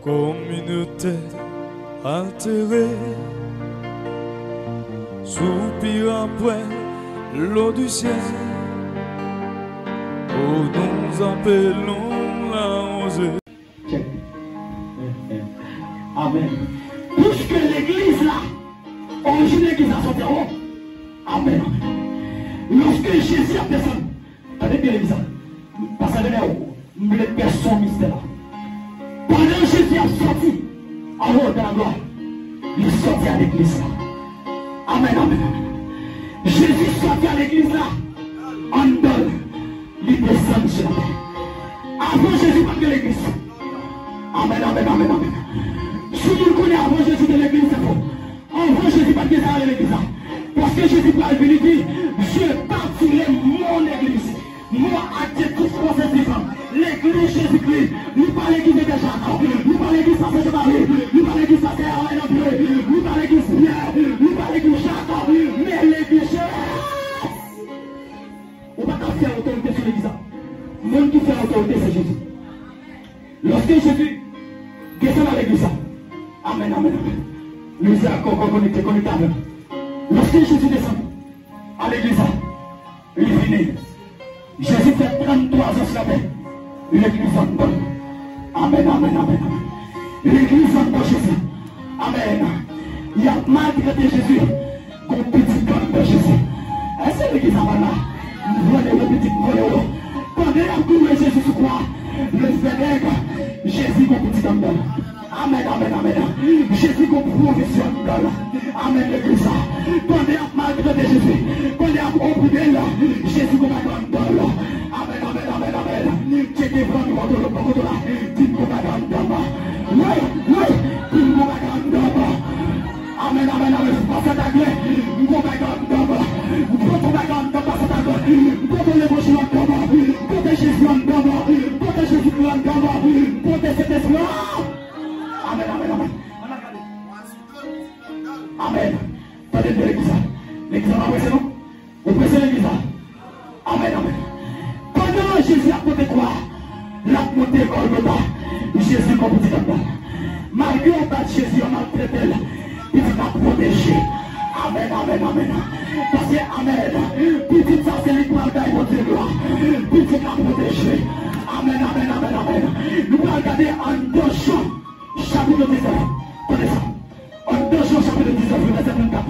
communauté altérée, soupir après l'eau du ciel, où nous appelons la rosée. Amen. Puisque l'église là, origine l'église à son terreau. Amen. Lorsque Jésus a personne, attendez bien l'église, parce que les personnes mystères là. Pendant que Jésus a sorti en haut de la gloire, il sortit à l'église là. Amen, amen, amen. Jésus sortit à l'église là, en donne, il descend sur la terre. Avant Jésus, pas de l'église. Amen, amen, amen, amen. Si vous connaissez avant Jésus de l'église, c'est faux. Avant Jésus, pas de à l'église. Parce que Jésus parle, il dit, je partirai mon église. Moi, à Dieu, tout ce qu'on s'est dit, l'église Jésus-Christ, nous pas l'église de Jacques, nous pas l'église passée de Marie, nous pas l'église passée à Alain, nous pas l'église Pierre, nous pas l'église Jacques, mais l'église Jésus. On ne va pas faire autorité sur l'église. Le monde qui fait autorité, c'est Jésus. Lorsque Jésus descend à l'église, amen, amen, amen. Nous sommes connectés avec. Lorsque Jésus descend à l'église, il finit. Jésus fait 33 ans sur la terre. L'église en donne. Amen, amen, amen, amen. L'église en donne Jésus. Amen. Il y a malgré Jésus, qu'on petit corps de Jésus. Est-ce que l'église en va là? Voilà le petit corps. Quand il a couru Jésus sur quoi? Le Seigneur, Jésus qu'on petit corps. Amen, amen, amen. Jésus qu'on profession. Amen, l'église. Quand il a malgré Jésus, quand il a compris là, Jésus qu'on va dans amen, amen, amen, amen. Tu es devant nous, on te le prend là. Tu ne peux pas dans oui, oui, tu ne peux pas dans amen, amen, amen. Parce que ta gueule, tu ne peux pas dans tu ne peux pas dans parce que ta gueule. Tu peux l'évangile en dans pour Jésus en dans pour Jésus en dans pour cet esprit. Amen, amen, amen. Amen. Attendez de l'église. L'église va presser, non? Vous pressez l'église. Amen, amen. Pendant Jésus a côté quoi? La montée Golgotha. Jésus comme petit homme. Malgré on bat Jésus, on a traité, il va protéger. Amen, amen, amen. Parce que, amen. Petit ça, c'est l'étoile d'aïe, gloire. Petit va protéger. Amen, amen, amen, amen. Nous allons regarder en 2 Jean, chapitre 19. Tenez ça. En 2 Jean, chapitre 19, verset 24.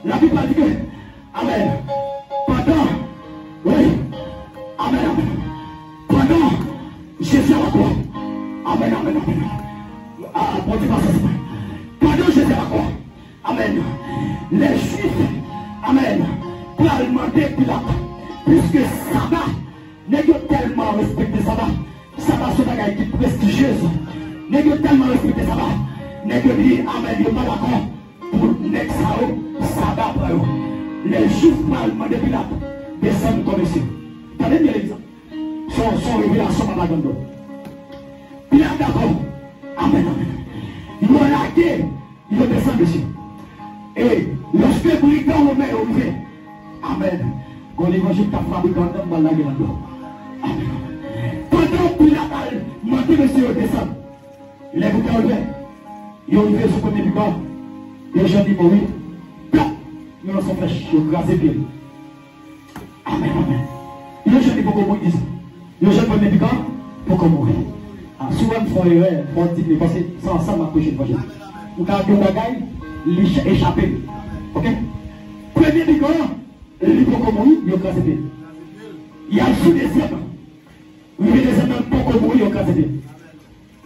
La Bible dit que, amen. Pendant, oui, amen, amen. Pendant Jésus à la croix, amen, amen, amen. Ah, bon Dieu, pendant Jésus à la croix, amen. Les Juifs, amen, pour alimenter Pilate, puisque Sabbat, n'est tellement respecté Sabbat, Sabbat c'est une bagaille qui est prestigieuse, n'est tellement respecté Sabbat, n'est dit, amen, il n'est pas d'accord pour Nexao, Sabbat pour eux. Les Juifs pour alimenter Pilate, descendent comme ici. Attendez bien l'exemple. Son révélation à la grande. Pilate d'accord, amen, amen. Il va larguer, il va descendre dessus. Et lorsque le brigand romain est arrivé, amen. Quand l'évangile t'a fabriqué en dans la gueule. Amen. Pendant que Pilate a monté monsieur au descend, les bouquins ouverts, ils ont arrivé sur le côté du corps. Les gens disent oui. Blanc, nous nous sommes flèches, ils ont grasé pied. Amen, amen. Les gens disent pourquoi ils disent. Les gens prennent du corps pour qu'on mourir. Souvent, ils font erreur, ils font dire, parce que c'est ensemble à coucher de l'évangile. Ou quand il y a un bagaille, il échappe. Ok? Premier bigot, il faut qu'on mouille, il y a cassé pied. Il y a le sous-deuxième. Il y a des deuxième pour qu'on mouille, il y a cassé pied.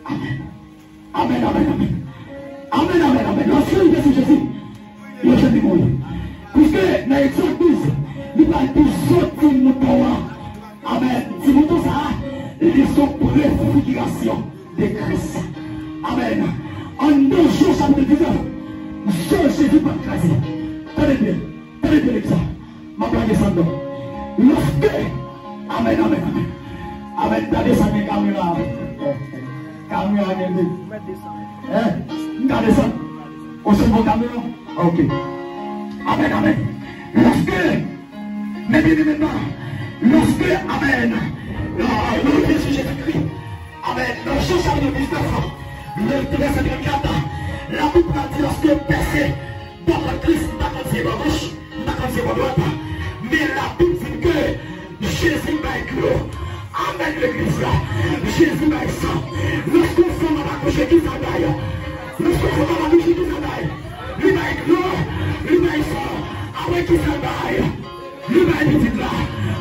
Amen. Amen, amen, amen. Amen, amen, amen. Lorsque il est sur Jésus, il y a jamais mourir. Puisque dans l'exemple 12, il va tous autres moutons. Amen. Si vous tout ça, ils sont préfiguration de Christ. Amen. En 2 jours, chapitre 19, Jésus pas crasé. Tenez bien l'exemple. Ma blague descend. Lorsque, amen, amen, amen. Amen, t'as descendu caméra. Caméra, t'as descendu. Au second caméra. Ok. Amen, amen. Lorsque, mais bien maintenant, lorsque, amen, Jésus-Christ, amen, dans Jean chapitre 19, verset 34, la Bible dit lorsque percé, dans Christ, pas comme c'est gauche, pas comme c'est droite, mais la Bible dit que Jésus va éclore. Amen l'église là. Jésus va être sang. Lorsqu'on fait ma couche qui s'abaille, lorsqu'on fait ma couche qui s'abaille, lui va éclore, lui va être sang. Après qui s'abaille, lui va être petit là.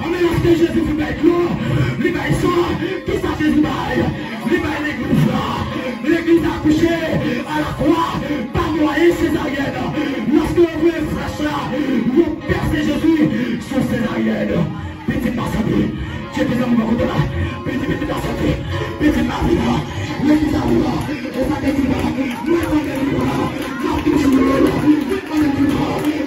Mais lorsque Jésus va éclore, lui va être sang. Qui ça Jésus va être? Lui va être l'église là. L'église a couché à la croix, par moyen césarienne. Lorsque vous voyez frère là, vous percez Jésus sur césarienne. Petit massacre. J'ai besoin de me retrouver là. Petit dans sa vie. Petit ma vie là. L'église a ouvert. Et ça te dit là. Moi, ça te dit là. Ma touche de l'eau là.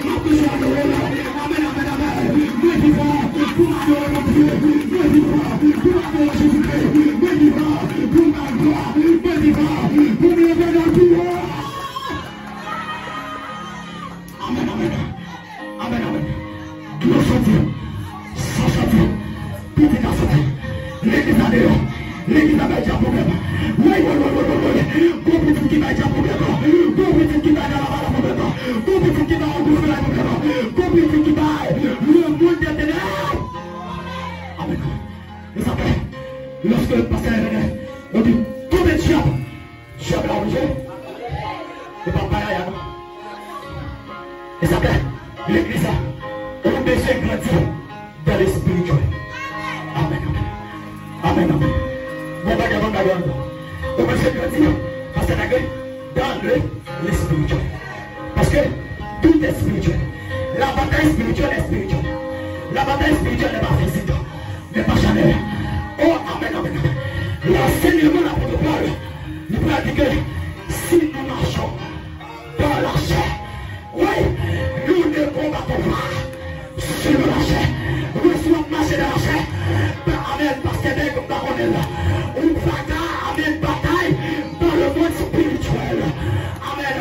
Ma touche de l'eau là. Amen, amen, amen. Moi, vivant. Pour m'adorer mon Dieu. Moi, vivant. Pour m'adorer Jésus-Christ. Moi, vivant. Pour ma gloire. Moi, vivant. Pour me lever dans le Dieu. Amen, amen. Amen, amen. Gloire à Dieu. Sans Dieu. L'église a dehors, l'église a déjà problème. Oui, bon petit qui va déjà problème. Bon petit qui va dans la problème. Bon petit qui va en la problème. Bon petit qui va le monde des ténèbres. Amen. Et ça fait, lorsque le pasteur est venu, on dit, combien de diable? Diable a rangé. Et pas pareil, non? Et ça fait, l'église a, on besoin de grandir dans les spirituels. Amen, amen. Amen, amen. Bon bagage. On va se grandir parce que dans le spirituel. Parce que tout est spirituel. La bataille spirituelle est spirituelle. La bataille spirituelle n'est pas physique, n'est pas charnelle. Oh, amen, amen, amen. L'enseignement de l'apôtre Paul nous dit que si nous marchons dans la chair, oui, nous ne combattons pas sur la chair. Nous sommes marchés dans la chair. Amen, parce que dès qu'on est là, on va une bataille dans le monde spirituel. Amen.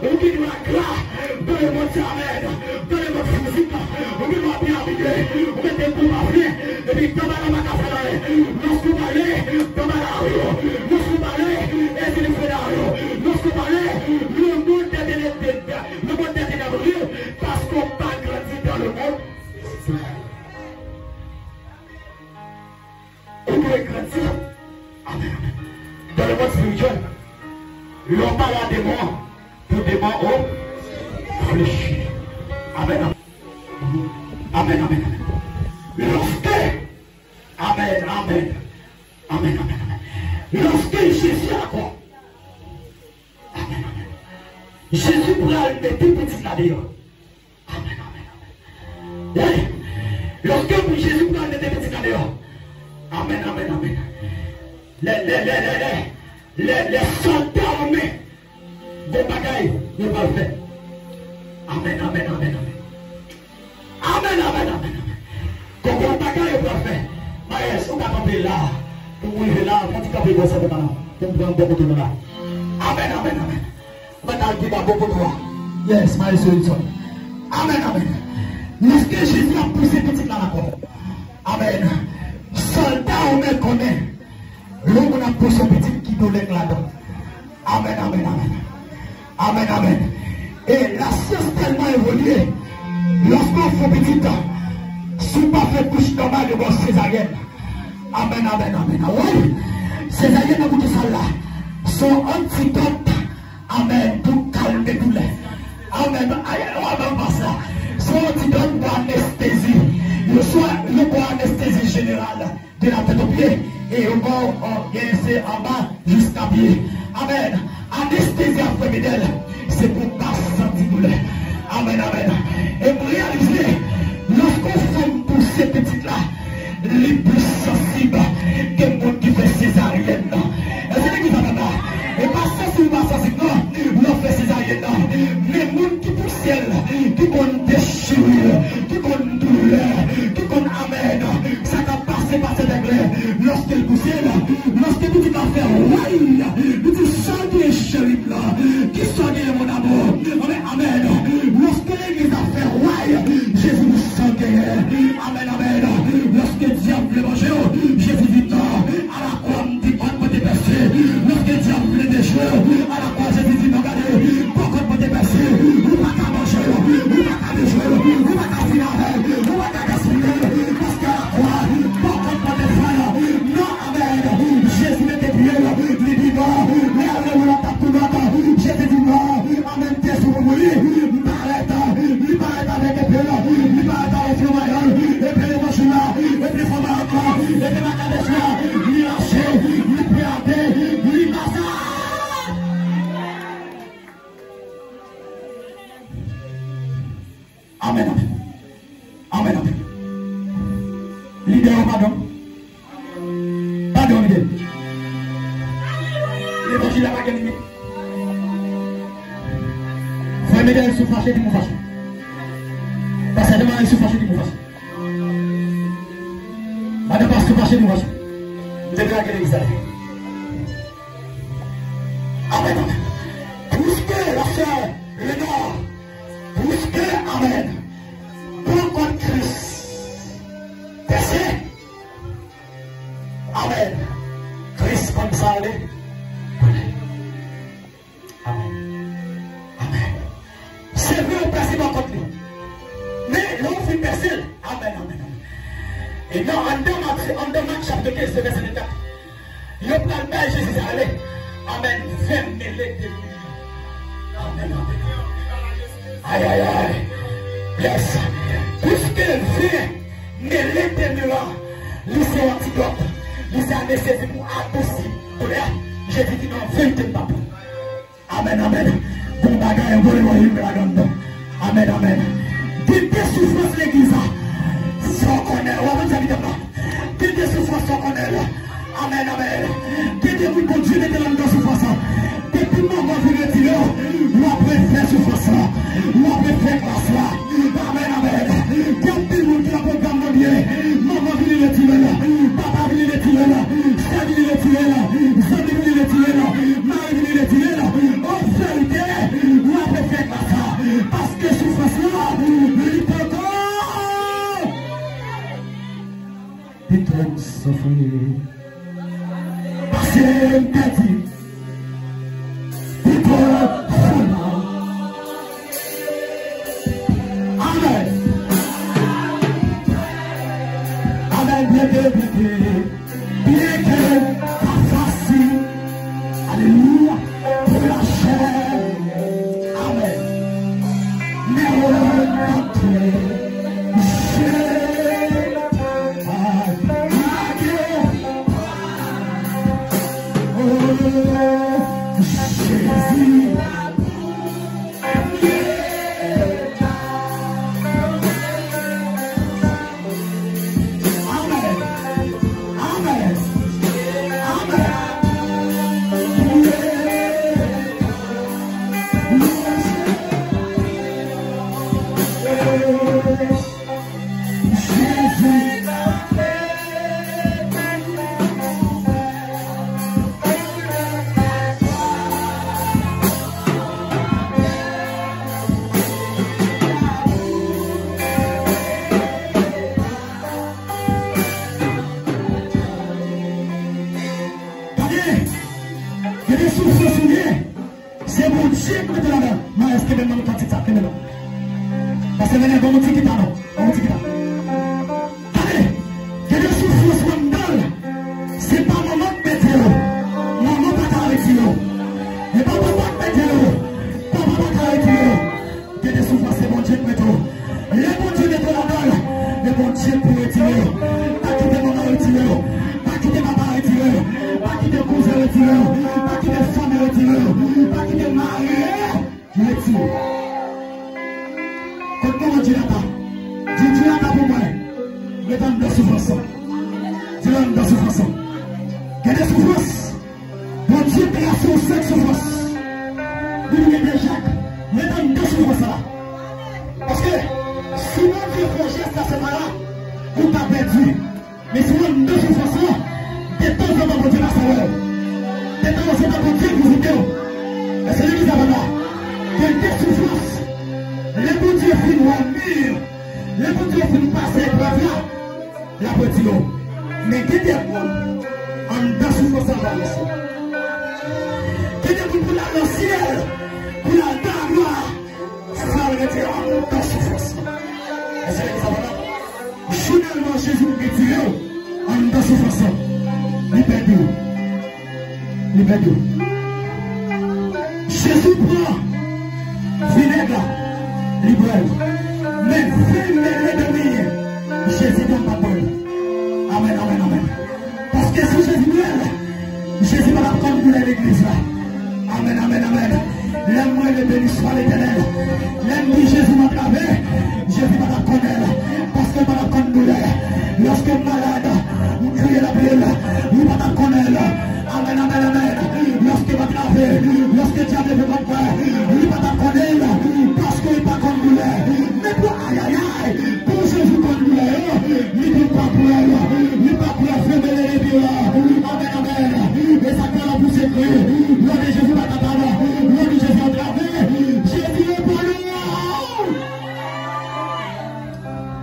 On dit nous la gloire dans le monde, amen. Dans le monde physique, on dit nous bien habillé, on met des coups à pied, et puis dans la café, lorsqu'on va aller dans la rue, lorsqu'on va aller, et c'est le scénario, lorsqu'on va aller, le monde des ténèbres, parce qu'on va grandir dans le monde. On doit grandir. Amen. Dans le monde spirituel, l'on parle à des morts pour des morts au fléchis. Amen. Amen, amen, amen. Lorsque, amen, amen, amen, amen. Lorsque Jésus a quoi? Amen, amen. Jésus pourra le mettre petit là-dedans. Amen, amen, amen. Lorsque Jésus pourra le mettre petit là-dedans. Amen, amen, amen. Les soldats armés de bagaille ne vont pas le faire. Amen, amen, amen, amen. Amen, amen, amen, amen. Quand on bagaille ne va faire, mais est-ce qu'on va camper là? Pour arriver là, quand tu campes, ça va là. Pour prendre beaucoup de là. Amen, amen, amen. Maintenant, il va beaucoup de toi. Yes, my solution. Amen, amen. Lorsque Jésus a poussé petit là là-bas. Amen. Soldat on me connaît. L'homme a poussé petit qui nous lève là-dedans. Amen, amen, amen. Amen, amen. Et la science tellement évoluée. Lorsqu'on fait petit temps, si on pas fait couche normale de bon césarienne. Amen, amen, amen. Oui, césarienne a goûté ça là. Son antidote. Amen, pour calmer tout l'air. Amen, amen, pas ça. Son antidote pour anesthésie. Le soir, le bon anesthésie générale de la tête aux pieds et au bord, c'est en bas jusqu'à pied. Amen. Anesthésie abdominale, c'est pour pas sentir douleur. Amen, amen. Et pour réaliser, lorsqu'on fait pour ces petites-là, les plus sensibles que le monde qui fait césarienne. Et c'est qui va là. Et pas sensible, pas sensible, non. On fait césarienne, non. Mais le monde qui pousse ciel, qui compte déchirure, qui compte douleur, qui compte amen. Ça va passer par cette église. Lorsque le pousse ciel, lorsque tu vas faire, oui, tu sens des chérifs là, qui soignent mon amour. Amen. Lorsque l'église a fait, oui, Jésus vous sent. Amen, amen. Lorsque le diable veut manger, Jésus dit non. À la croix, on dit on peut dépasser. Lorsque le diable veut des choses, à la croix, Jésus dit, non, regardez, pourquoi vous êtes passé, vous ne pouvez pas manger, vous ne pouvez pas jouer, vous ne pouvez pas finir avec, vous ne pouvez pas gaspiller, parce qu'à la croix, pourquoi vous êtes frère, non, amen, Jésus n'était plus, il dit non, mais allez-vous la tape tout l'autre, Jésus dit non, amen, qu'est-ce que vous voulez, il paraît avec les pères, il paraît avec le maillot, et puis les manches là, et puis les femmes encore, et puis ma cadette là, il lâché, il perdait, il massacre. Amen. Amen. Amen. L'idée, pardon. Pardon, l'idée. L'évangile n'a pas gagné. Frère Médel, ils sont fâchés de mon fâché. Parce que demain, ils sont fâchés de mon fâché. Madame, parce que fâchés de mon fâché. Vous devez la gagner, ça. Amen. Puisque la sœur, le nord, puisque, amen, pour contre Christ, percé, amen, Christ comme ça, allez, amen, amen, c'est vrai, on percé par contre lui, mais l'on fait percer, amen, amen, et non, en deux matchs, chapitre 15, verset 4, il y a plein de Jésus, allez, amen, fermez-les de lui, amen, amen. Aïe, aïe, aïe. Yes. Puisque vient, mais l'éternel, lycée antidote, lycée anesthésie pour adoucir. J'ai dit non, vérité, papa. Amen, amen. Bon bagage, bon éloigné, mais la grande. Amen, amen. Des souffrances, l'église, sans connaître, on va dire évidemment. Des souffrances, sans connaître. Amen, amen. Des oui, bon Dieu, mettez dans souffrance. Depuis le moment où vous retirez, vous avez fait souffrance. Vous avez fait grâce là. Amen, amen. Depuis le monde qui a programme de bien, maman vient le tirer là. Papa vient le tirer là. Sœur vient le tirer là. Sœur vient le tirer là. Marie vient le tirer là. En vérité, vous avez fait grâce là. Parce que souffrance là, il peut encore. Et toi, souffrir. Parce que petit. Amen. Amen. Bien que pas facile. Alléluia. Pour la chair. Amen. Mais on va entrer. Jésus. C'est mon Dieu qui met la main. Mais est-ce que même nous tentons ça? Parce que maintenant, on dit qu'il y a non. On dit qu'il y a. Allez, il y a des souffrances mondiales. C'est pas maman de météo. Maman pas d'arrêter. Et papa pas de météo. Papa pas d'arrêter. Il y a des souffrances, c'est mon Dieu qui met tout. Les bon Dieu met la balle. Les bon Dieu pour retirer. Pas quitter maman retirer. Pas quitter papa retirer. Pas quitter cousin retirer. Pas quitter femme retirer. Pas quitter mari retirer. Comment Dieu n'a pas? Dieu n'a pas pour moi. Mais dans la souffrance. Dieu dans la souffrance. Il y a des souffrances. Mon Dieu place sur 5 souffrances. Il y a des Jacques. Mais dans la souffrance là. Parce que si mon Dieu fait geste à ce moment-là, vous n'avez pas perdu. Mais si on ne souffrance là, des temps où on va continuer à savoir. Des temps où on va continuer à vous aider. Mais c'est lui qui a là. Il y a des souffrances. Les bons dieux finissent en mur. Les bons dieux finissent par cette épreuve là. La petite eau. Mais qui est bon en dans souffrance en va ici. Qui est bon dans le ciel pour la gloire. Ça va être dans souffrance. Finalement, Jésus nous retire en dans souffrance. Libère-nous. Jésus prend vinaigre, libère. Mais vive l'ennemi. Jésus donne pas pour lui. Amen. Parce que si Jésus meurt, Jésus va prendre pour l'église là. Amen. L'aime-moi le béni soit l'éternel. L'aime Jésus m'a gravé. Jésus va la connaître. Parce que va la connaître. Lorsque malade, vous criez la Bible, vous va la connaître. Amen. Lorsque va graver, lorsque diable veut votre frère, vous va la connaître. Parce qu'il va connaître. Mais pour aïe, pour Jésus connaître, il ne pas pour elle. Il ne pas pour fermer les biens. Amen. Et ça peut la pousser. L'homme de Jésus va t'attendre. L'homme de Jésus va graver. Jésus est pour nous.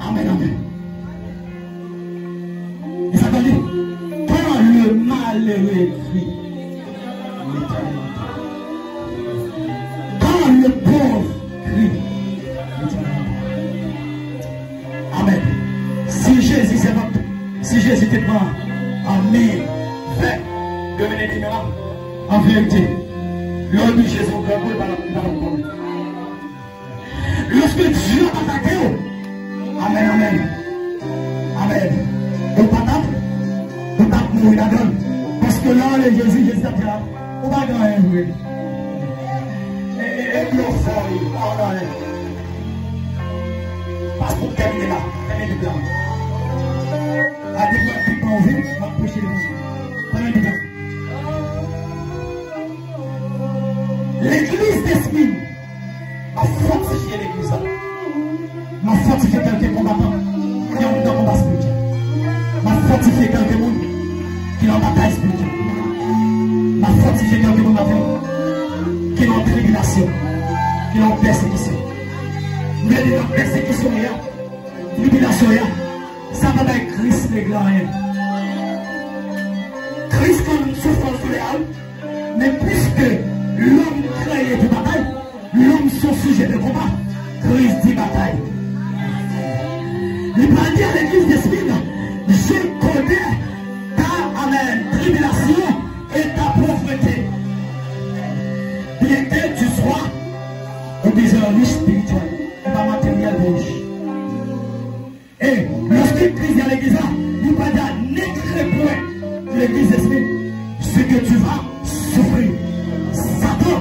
Amen. Et ça veut dire, quand le malheureux crie, quand le pauvre crie, amen. Si Jésus c'est votre, si Jésus est mort, amen. Fait, devenez différent. En vérité, l'homme de Jésus va vous parler. Lorsque Dieu a attaqué, amen. On tape mourir la donne. Parce que là, Jésus a dit, on va gagner. Et l'eau fort, on va gagner. Parce qu'on termine là, termine du blanc. À des fois, tu peux en vivre, on va prêcher les gens. Termine du blanc. L'église d'esprit a fortifié l'église. M'a fortifié quelques combattants qui ont un combat spirituel. M'a fortifié quelques gens qui ont bataille spirituelle. M'a fortifié quelques gens qui ont tribulation, qui ont persécution. Mais les persécutions, tribulation, ça va être Christ réglant. Christ comme souffrance réelle, mais puisque l'homme créé de bataille, l'homme son sujet de combat, Christ dit bataille. Il va dire à l'église d'esprit, je connais ta tribulation et ta pauvreté. Bien que tu sois un riche spirituel, pas matériel riche. Et lorsque Christ dit à l'église, il va dire n'écris point l'église d'esprit ce que tu vas souffrir. Satan,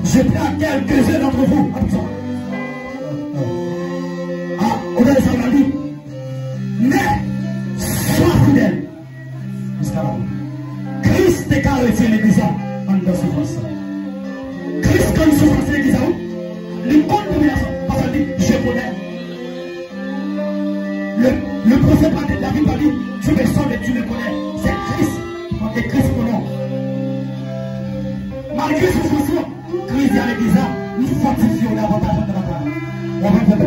je prends quelques-uns d'entre vous. On a ça dit. Mais sois fidèle jusqu'à la mort. Christ est carrément l'église en dans souffrance. Christ comme souffrance l'église, les bonnes dominations. Parce qu'il dit, je connais. Le prophète David a dit, tu me sens et tu me connais. C'est Christ. Et Christ mon nom. Malgré ce souffrance, Christ est à l'église, nous fortifions davantage de la terre. On va faire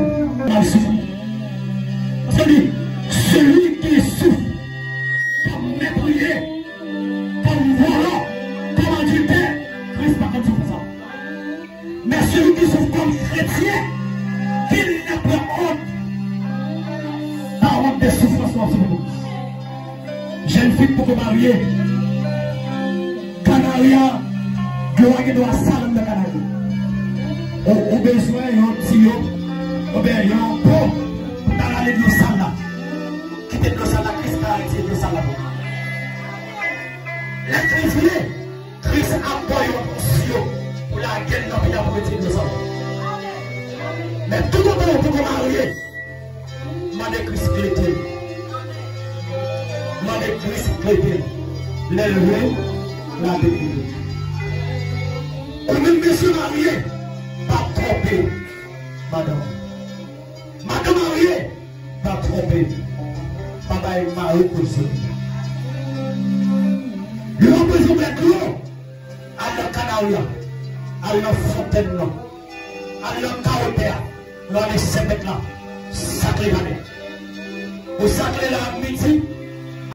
dans le souffrance. Celui qui souffre comme méprié, comme volant, comme adultère, Christ n'a pas dit ça. Mais celui qui souffre comme chrétien, qu'il n'a pas honte, pas honte des souffrances en ce moment. Jeune fille pour te marier, Canaria, doit salam de Canaria. Au besoin, il y a un petit yo, au besoin, il y a un pot, dans la de salle. Quittez le salle, Christ a arrêté le salle. La Christ, Christ a envoyé un position pour la guerre dans le pays de salle. Mais tout le monde pour marier, Madame Christ clété. Madame Christ clété. L'élevé, la délivrée. Ou même monsieur marié, pas tromper, madame. Madame mariée, pas tromper. Papa est marié pour ça. L'homme besoin de l'eau, à la Canaria, à la fontaine, à la Caopéa, dans les 5 mètres là, sacré l'année. Vous sacrez la midi,